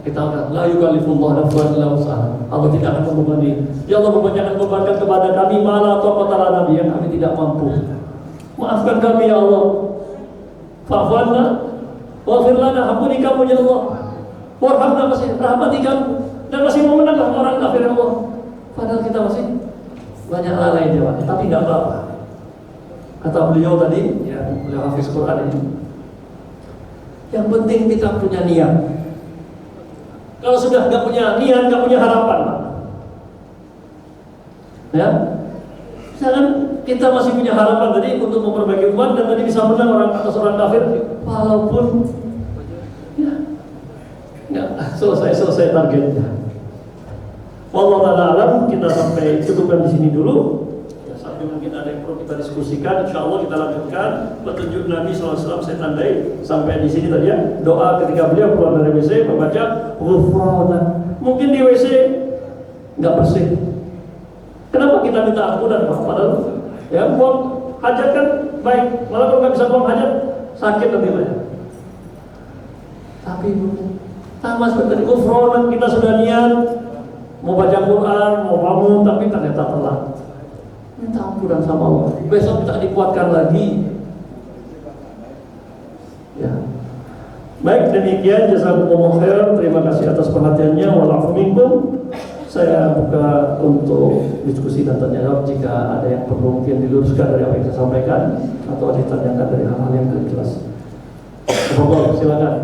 Kita akan la yukallifullahu nafsan illa wus'aha. Allah tidak akan membebani. Ya Allah, jangan bebankan kepada kami ma la taqata lana yang kami tidak mampu. Maafkan kami ya Allah. Fa'fu anna waghfir lana, ampuni kami ya Allah. Warhamna, masih rahmati kami, dan masih mau menang orang kafir ya Allah. Padahal kita masih banyak lalai jawab, tapi nggak apa-apa. Kata beliau tadi, ya, beliau hafiz Quran ini. Yang penting kita punya niat. Kalau sudah nggak punya niat, nggak punya harapan, ya. Misalkan kita masih punya harapan tadi untuk memperbaiki umat dan tadi bisa menang orang atas orang kafir, walaupun ya nggak selesai targetnya. Wallahu ta'ala alam, kita sampai cukupkan di sini dulu. Ya, sampai mungkin ada yang perlu kita diskusikan. Insyaallah kita lanjutkan petunjuk Nabi SAW. Saya tandai sampai di sini tadi ya. Doa ketika beliau keluar dari WC membaca ghufranak. Mungkin di WC nggak bersih. Kenapa kita minta ampunan Pak? Padahal ya buang hajat kan baik. Malah kalau nggak bisa buang hajat sakit nanti Pak. Tapi sama seperti ghufranak, kita sudah niat mau baca Quran, mau bangun, tapi ternyata telat. Minta ampunan sama Allah. Besok kita dikuatkan lagi. Ya. Baik, demikian jazakumullah khair. Terima kasih atas perhatiannya. Wa'alaikum. Saya buka untuk diskusi dan tanya jawab jika ada yang perlu mungkin diluruskan dari apa yang saya sampaikan atau ditanyakan dari hal-hal yang tidak jelas. Bapak, silakan.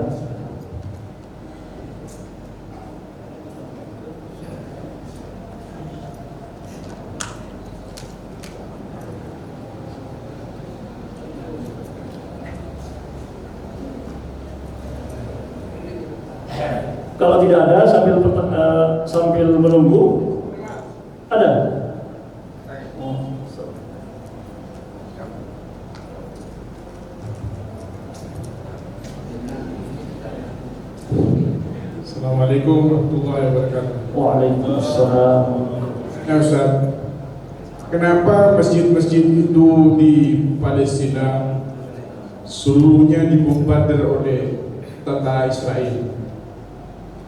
Kalau tidak ada, sambil menunggu, ada. Assalamualaikum warahmatullahi wabarakatuh. Waalaikumsalam. Ya Ustaz, kenapa masjid-masjid itu di Palestina seluruhnya dibombardir oleh tentara Israel?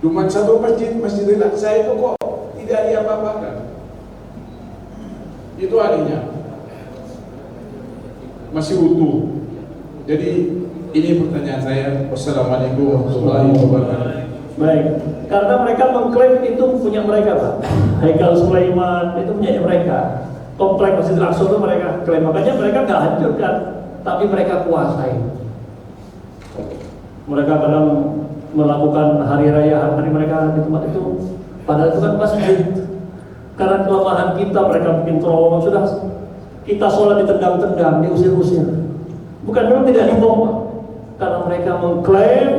Cuma satu masjid, Masjidil Aqsa itu kok tidak diapa-apakan? Itu artinya masih utuh. Jadi ini pertanyaan saya. Wassalamualaikum warahmatullahi wabarakatuh. Baik, karena mereka mengklaim itu punya mereka, Pak. Haikal Sulaiman itu punya mereka. Kompleks Masjidil Aqsa itu mereka klaim, makanya mereka nggak hancurkan, tapi mereka kuasai. Mereka kadang melakukan hari raya hari mereka di tempat itu, padahal itu kan masjid. Karena kelemahan kita, mereka bikin terowongan, sudah kita sholat ditendang-tendang, diusir-usir. Bukan memang tidak dibom, karena mereka mengklaim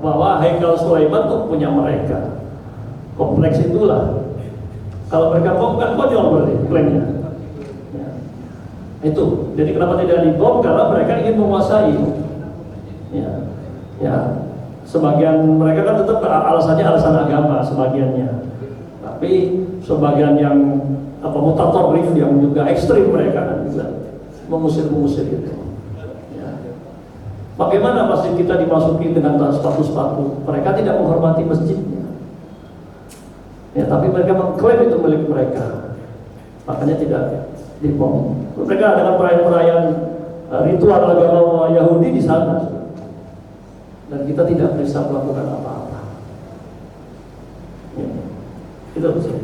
bahwa Haikal Sulaiman itu punya mereka. Kompleks itulah. Kalau mereka bom kan konyol berarti klaimnya. Ya. Itu. Jadi kenapa tidak dibom? Karena mereka ingin menguasai. Ya. Ya. Sebagian mereka kan tetap alasannya alasan agama sebagiannya, tapi sebagian yang mutatorif yang juga ekstrim mereka kan juga mengusir itu. Ya. Bagaimana masjid kita dimasuki dengan sepatu-sepatu? Mereka tidak menghormati masjidnya. Ya, tapi mereka mengklaim itu milik mereka, makanya tidak dibom. Mereka dengan perayaan ritual agama Yahudi di sana. Dan kita tidak bisa melakukan apa-apa. Ya, itu betul.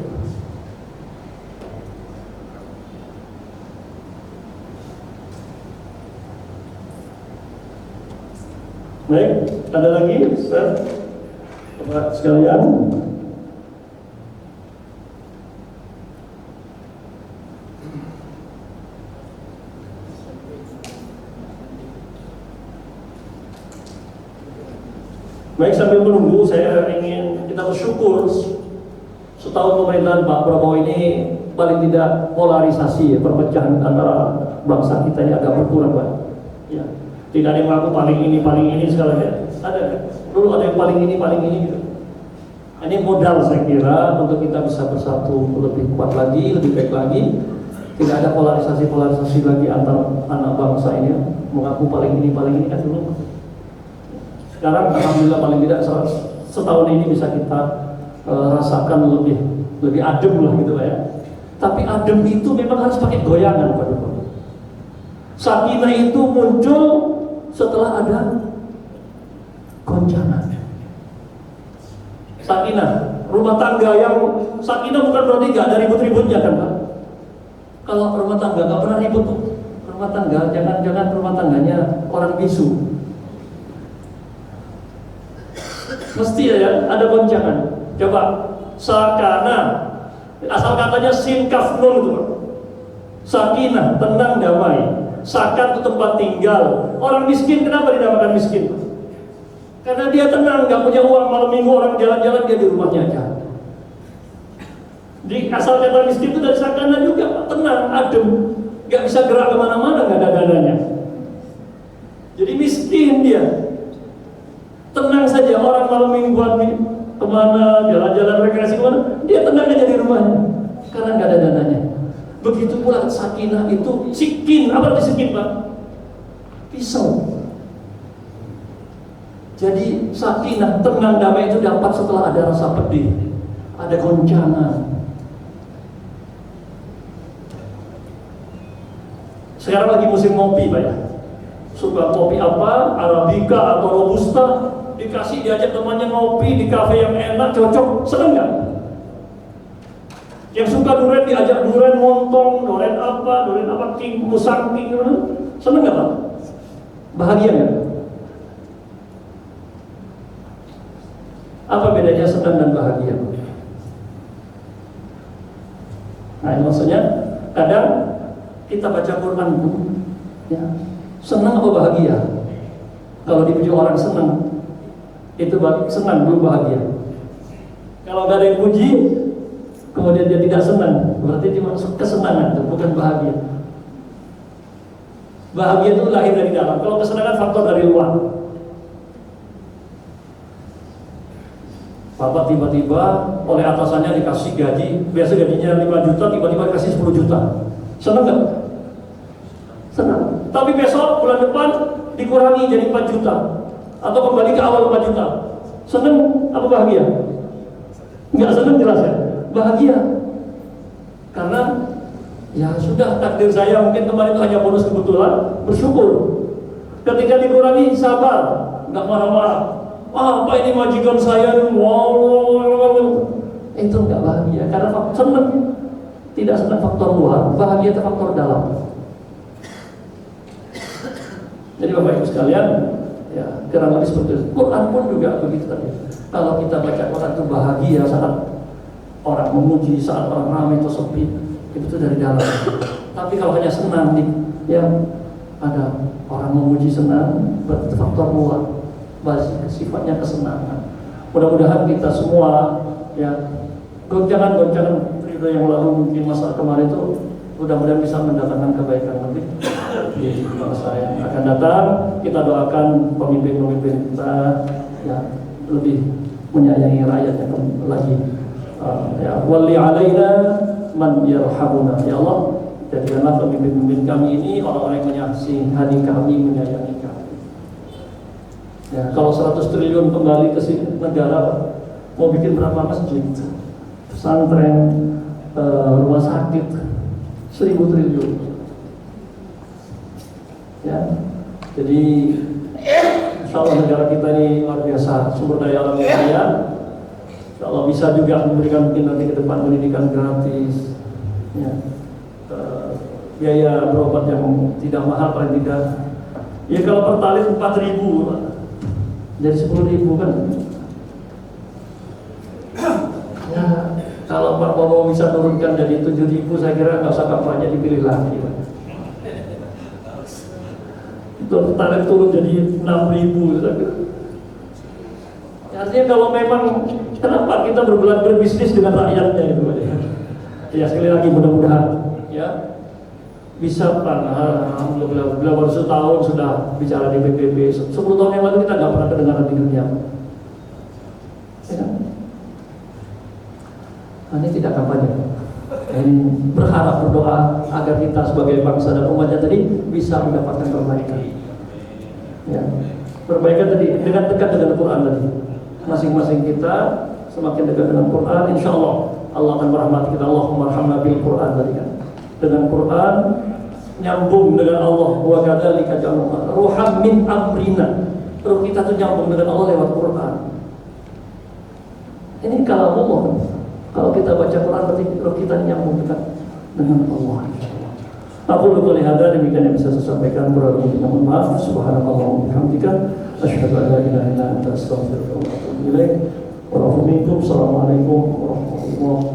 Baik, ada lagi, Ustaz? Bapak sekalian. Baik, sambil menunggu, saya ingin kita bersyukur setahun pemerintahan Pak Prabowo ini paling tidak polarisasi, ya, perpecahan antara bangsa kita ini agak berkurang, Pak. Ya, tidak ada yang mengaku paling ini sekarang ya. Ada, dulu ada yang paling ini gitu. Ini modal saya kira untuk kita bisa bersatu lebih kuat lagi, lebih baik lagi. Tidak ada polarisasi lagi antara anak bangsa ini mengaku paling ini kan dulu. Sekarang alhamdulillah paling tidak setahun ini bisa kita rasakan lebih adem lah gitu ya. Tapi adem itu memang harus pakai goyangan, Pak Dukun. Sakinah itu muncul setelah ada goncangan. Sakinah, rumah tangga yang sakinah bukan berarti nggak ada ribut-ributnya kan, Pak? Kalau rumah tangga nggak pernah ribut tuh. Rumah tangga jangan rumah tangganya orang bisu. Mesti ya ada goncangan. Coba sakana, asal katanya sin kaf nun itu. Sakinah, tenang, damai. Sakan itu tempat tinggal. Orang miskin kenapa dinamakan miskin? Karena dia tenang, nggak punya uang, malam minggu orang jalan-jalan dia di rumahnya aja. Di asal kata miskin itu dari sakana juga, tenang, adem, nggak bisa gerak kemana-mana, nggak ada dananya. Jadi miskin dia. Tenang saja, orang malam mingguan kemana, jalan-jalan rekreasi kemana, dia tenang aja di rumahnya, karena nggak ada dananya. Begitu pula sakinah itu sikin, apa arti sikin, Pak? Pisau. Jadi sakinah, tenang, damai itu dapat setelah ada rasa pedih, ada goncangan. Sekarang lagi musim ngopi, Pak ya. Suka kopi apa, Arabica atau Robusta, diajak temannya ngopi di kafe yang enak, cocok, seneng nggak? Yang suka durian diajak durian montong, durian apa, king, musang king, seneng nggak Pak? Bahagia nggak? Apa bedanya senang dan bahagia? Nah, ini maksudnya kadang kita baca Quran pun, ya, senang atau bahagia? Kalau dipuji orang senang, itu senang belum bahagia. Kalau gak ada yang puji, kemudian dia tidak senang, berarti dia masuk kesenangan, itu bukan bahagia. Bahagia itu lahir dari dalam. Kalau kesenangan faktor dari luar. Bapak tiba-tiba oleh atasannya dikasih gaji, biasa gajinya 5 juta, tiba-tiba dikasih 10 juta. Senang nggak? Senang. Tapi besok bulan depan dikurangi jadi 4 juta atau kembali ke awal 4 juta. Senang apa bahagia? Nggak senang jelas ya? Bahagia. Karena ya sudah, takdir saya mungkin kemarin itu hanya bonus kebetulan, bersyukur. Ketika dikurangi sabar, nggak marah-marah. Apa ini majikan saya? Wow, itu nggak bahagia karena senang. Tidak senang faktor luar, bahagia itu faktor dalam. Jadi Bapak Ibu sekalian, ya kurang lebih seperti itu. Quran pun juga begitu tadi. Kalau kita baca Quran itu bahagia saat orang memuji, saat orang ramai atau sepi, itu dari dalam. Tapi kalau hanya senang nih, ya ada orang memuji senang, berarti itu faktor luar. Sifatnya kesenangan. Mudah-mudahan kita semua, ya, goncangan-goncangan periode yang lalu mungkin masa kemarin itu mudah-mudahan bisa mendatangkan kebaikan lebih di masa yang akan datang. Kita doakan pemimpin-pemimpin kita, ya, lebih menyayangi rakyatnya lagi. Ya, wali alaina man yarhamuna. Ya Allah, jadikanlah pemimpin-pemimpin kami ini orang-orang yang menyayangi kami, menyayangi kami. Ya, kalau 100 triliun kembali ke sini negara, mau bikin berapa masjid, pesantren, rumah sakit, 1000 triliun. Ya, jadi insya Allah negara kita ini luar biasa, sumber daya alam yang kaya. Insya Allah bisa juga memberikan mungkin nanti ke depan pendidikan gratis, ya, biaya berobat yang tidak mahal paling tidak. Ya kalau pertalite 4.000, jadi 10.000 kan. Ya, kalau Pak Prabowo bisa turunkan jadi 7.000, saya kira nggak usah kampanye, dipilih lagi. Itu pertalite turun jadi 6.000. Artinya kalau memang, kenapa kita berbisnis dengan rakyatnya itu? Ya sekali lagi mudah-mudahan, ya, bisa Pak. Alhamdulillah baru setahun sudah bicara di PBB. 10 tahun yang lalu kita nggak pernah kedengaran di dunia. Ya. Nah, ini tidak kampanye. Ini berharap, berdoa agar kita sebagai bangsa dan umatnya tadi bisa mendapatkan perbaikan. Ya, perbaikan tadi dengan dekat dengan Quran tadi. Masing-masing kita semakin dekat dengan Quran, insya Allah Allah akan merahmati kita. Allahumma arhamna bil Quran tadi kan. Dengan Quran nyambung dengan Allah. Wa kadzalika ja'alna ruham min amrina. Ruh kita tuh nyambung dengan Allah lewat Quran. Ini kalau Allah, kalau kita baca Quran berarti ruh kita nyambung dengan Allah. Aku lupa lihat demikian yang bisa saya sampaikan. Mohon maaf. Subhanallah wa bihamdika, asyhadu an la ilaha illa anta, astaghfiruka wa atubu ilaik. Assalamualaikum warahmatullahi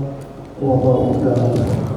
wabarakatuh.